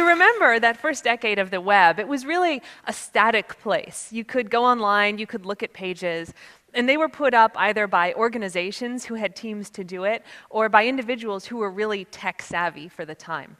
you remember that first decade of the web, it was really a static place. You could go online, you could look at pages, and they were put up either by organizations who had teams to do it, or by individuals who were really tech savvy for the time.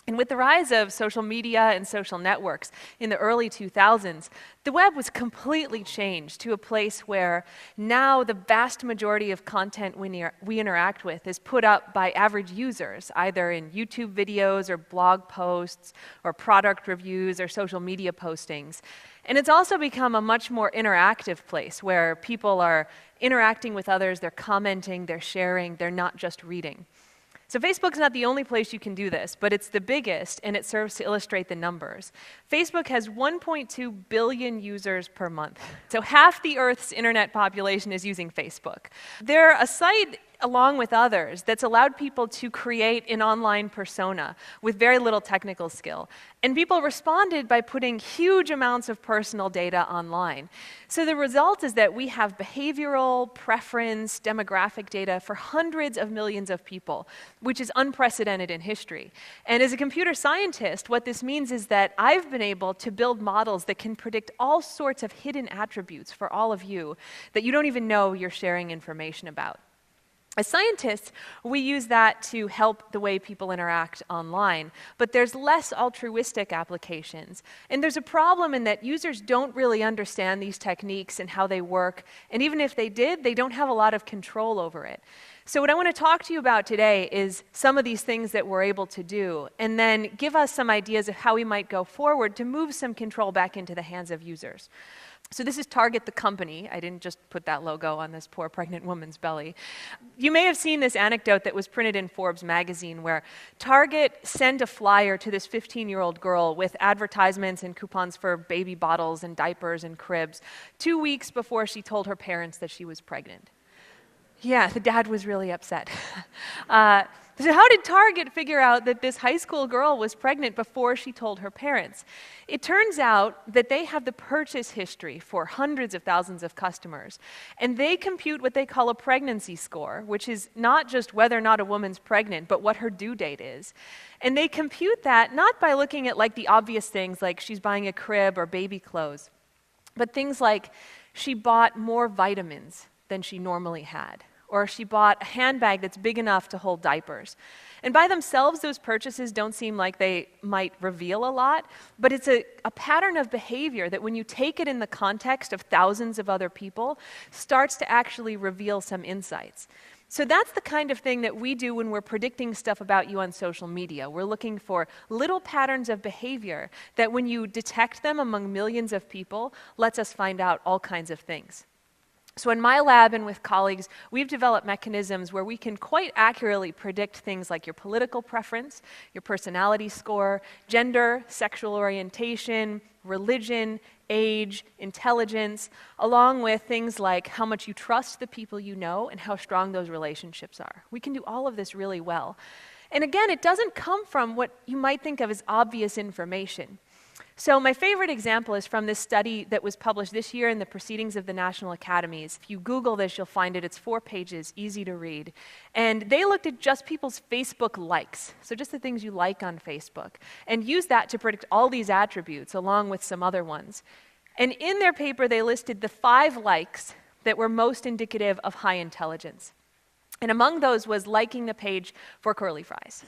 And with the rise of social media and social networks in the early 2000s, the web was completely changed to a place where now the vast majority of content we interact with is put up by average users, either in YouTube videos or blog posts or product reviews or social media postings. And it's also become a much more interactive place where people are interacting with others, they're commenting, they're sharing, they're not just reading. So Facebook's not the only place you can do this, but it's the biggest, and it serves to illustrate the numbers. Facebook has 1.2 billion users per month. So half the Earth's internet population is using Facebook. They're a site, along with others, that's allowed people to create an online persona with very little technical skill. And people responded by putting huge amounts of personal data online. So the result is that we have behavioral, preference, demographic data for hundreds of millions of people, which is unprecedented in history. And as a computer scientist, what this means is that I've been able to build models that can predict all sorts of hidden attributes for all of you that you don't even know you're sharing information about. As scientists, we use that to help the way people interact online, but there's less altruistic applications. And there's a problem in that users don't really understand these techniques and how they work, and even if they did, they don't have a lot of control over it. So what I want to talk to you about today is some of these things that we're able to do, and then give us some ideas of how we might go forward to move some control back into the hands of users. So this is Target, the company. I didn't just put that logo on this poor pregnant woman's belly. You may have seen this anecdote that was printed in Forbes magazine where Target sent a flyer to this 15-year-old girl with advertisements and coupons for baby bottles and diapers and cribs 2 weeks before she told her parents that she was pregnant. Yeah, the dad was really upset. So how did Target figure out that this high school girl was pregnant before she told her parents? It turns out that they have the purchase history for hundreds of thousands of customers, and they compute what they call a pregnancy score, which is not just whether or not a woman's pregnant, but what her due date is. And they compute that not by looking at like the obvious things like she's buying a crib or baby clothes, but things like she bought more vitamins than she normally had, or she bought a handbag that's big enough to hold diapers. And by themselves, those purchases don't seem like they might reveal a lot, but it's a pattern of behavior that when you take it in the context of thousands of other people, starts to actually reveal some insights. So that's the kind of thing that we do when we're predicting stuff about you on social media. We're looking for little patterns of behavior that when you detect them among millions of people, lets us find out all kinds of things. So in my lab and with colleagues, we've developed mechanisms where we can quite accurately predict things like your political preference, your personality score, gender, sexual orientation, religion, age, intelligence, along with things like how much you trust the people you know and how strong those relationships are. We can do all of this really well. And again, it doesn't come from what you might think of as obvious information. So my favorite example is from this study that was published this year in the Proceedings of the National Academies. If you Google this, you'll find it. It's 4 pages, easy to read. And they looked at just people's Facebook likes, so just the things you like on Facebook, and used that to predict all these attributes along with some other ones. And in their paper, they listed the 5 likes that were most indicative of high intelligence. And among those was liking the page for curly fries.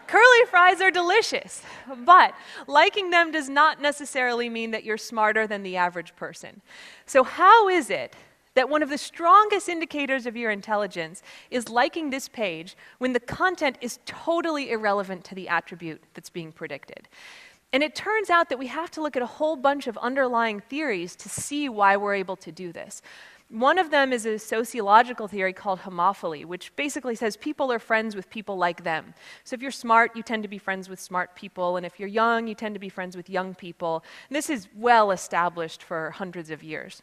Curly fries are delicious, but liking them does not necessarily mean that you're smarter than the average person. So how is it that one of the strongest indicators of your intelligence is liking this page when the content is totally irrelevant to the attribute that's being predicted? And it turns out that we have to look at a whole bunch of underlying theories to see why we're able to do this. One of them is a sociological theory called homophily, which basically says people are friends with people like them. So if you're smart, you tend to be friends with smart people, and if you're young, you tend to be friends with young people. And this is well established for hundreds of years.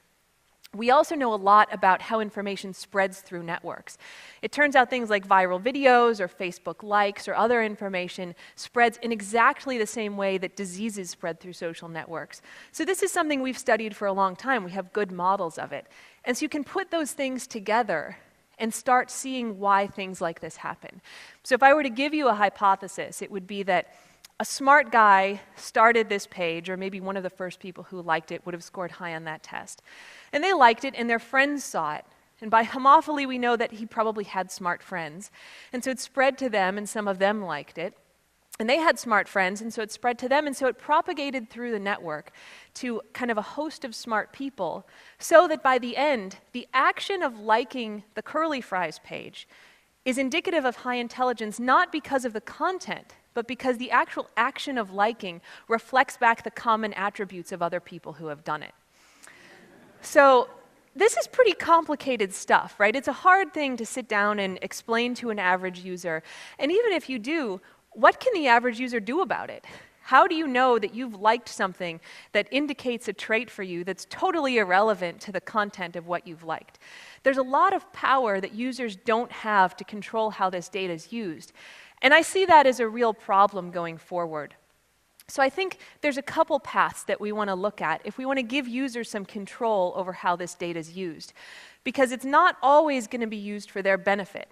We also know a lot about how information spreads through networks. It turns out things like viral videos or Facebook likes or other information spreads in exactly the same way that diseases spread through social networks. So this is something we've studied for a long time. We have good models of it. And so you can put those things together and start seeing why things like this happen. So if I were to give you a hypothesis, it would be that A smart guy started this page, or maybe one of the first people who liked it would have scored high on that test. And they liked it, and their friends saw it. And by homophily, we know that he probably had smart friends. And so it spread to them, and some of them liked it. And they had smart friends, and so it spread to them, and so it propagated through the network to kind of a host of smart people, so that by the end, the action of liking the curly fries page is indicative of high intelligence, not because of the content, but because the actual action of liking reflects back the common attributes of other people who have done it. So this is pretty complicated stuff, right? It's a hard thing to sit down and explain to an average user. And even if you do, what can the average user do about it? How do you know that you've liked something that indicates a trait for you that's totally irrelevant to the content of what you've liked? There's a lot of power that users don't have to control how this data is used. And I see that as a real problem going forward. So I think there's a couple paths that we want to look at if we want to give users some control over how this data is used, because it's not always going to be used for their benefit.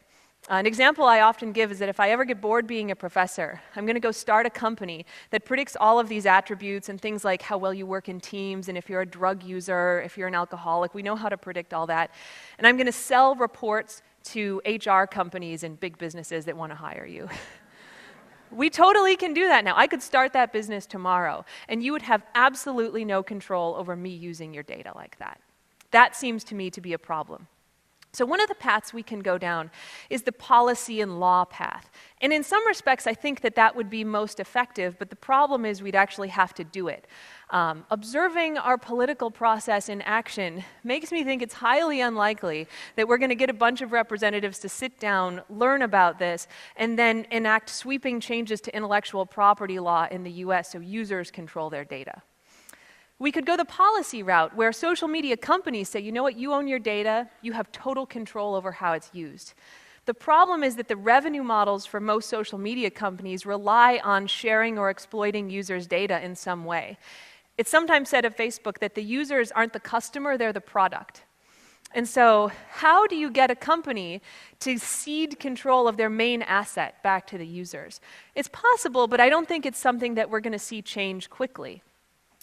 An example I often give is that if I ever get bored being a professor, I'm going to go start a company that predicts all of these attributes and things like how well you work in teams, and if you're a drug user, if you're an alcoholic, we know how to predict all that. And I'm going to sell reports to HR companies and big businesses that want to hire you. We totally can do that now. I could start that business tomorrow, and you would have absolutely no control over me using your data like that. That seems to me to be a problem. So one of the paths we can go down is the policy and law path. And in some respects, I think that that would be most effective, but the problem is we'd actually have to do it. Observing our political process in action makes me think it's highly unlikely that we're going to get a bunch of representatives to sit down, learn about this, and then enact sweeping changes to intellectual property law in the US so users control their data. We could go the policy route where social media companies say, you know what, you own your data, you have total control over how it's used. The problem is that the revenue models for most social media companies rely on sharing or exploiting users' data in some way. It's sometimes said of Facebook that the users aren't the customer, they're the product. And so how do you get a company to cede control of their main asset back to the users? It's possible, but I don't think it's something that we're going to see change quickly.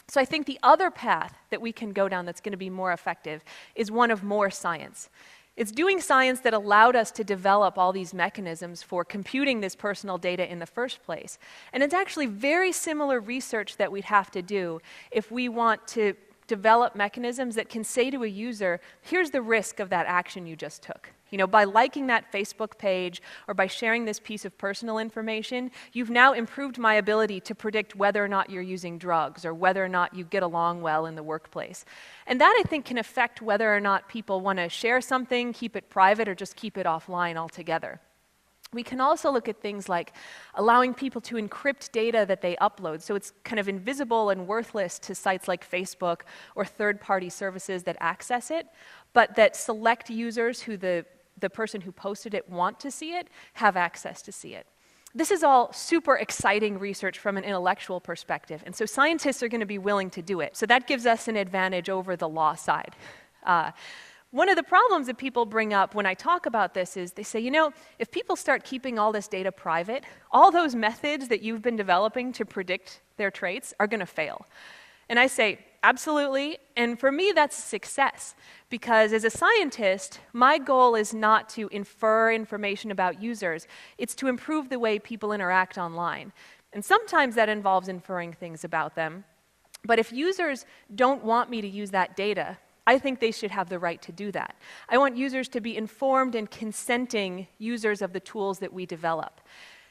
So I think the other path that we can go down that's going to be more effective is one of more science. It's doing science that allowed us to develop all these mechanisms for computing this personal data in the first place. And it's actually very similar research that we'd have to do if we want to develop mechanisms that can say to a user, here's the risk of that action you just took. You know, by liking that Facebook page or by sharing this piece of personal information, you've now improved my ability to predict whether or not you're using drugs or whether or not you get along well in the workplace. And that, I think, can affect whether or not people want to share something, keep it private, or just keep it offline altogether. We can also look at things like allowing people to encrypt data that they upload, so it's kind of invisible and worthless to sites like Facebook or third-party services that access it, but that select users who the person who posted it want to see it, have access to see it. This is all super exciting research from an intellectual perspective, and so scientists are going to be willing to do it. So that gives us an advantage over the law side. One of the problems that people bring up when I talk about this is they say, you know, if people start keeping all this data private, all those methods that you've been developing to predict their traits are going to fail. And I say, absolutely, and for me that's a success, because as a scientist, my goal is not to infer information about users, it's to improve the way people interact online. And sometimes that involves inferring things about them, but if users don't want me to use that data, I think they should have the right to do that. I want users to be informed and consenting users of the tools that we develop.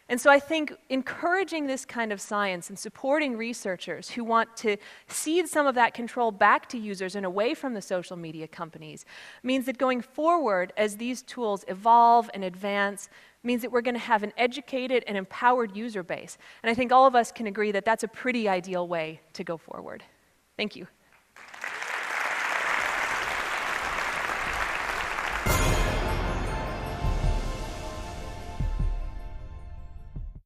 And so I think encouraging this kind of science and supporting researchers who want to cede some of that control back to users and away from the social media companies means that going forward, as these tools evolve and advance, means that we're going to have an educated and empowered user base. And I think all of us can agree that that's a pretty ideal way to go forward. Thank you.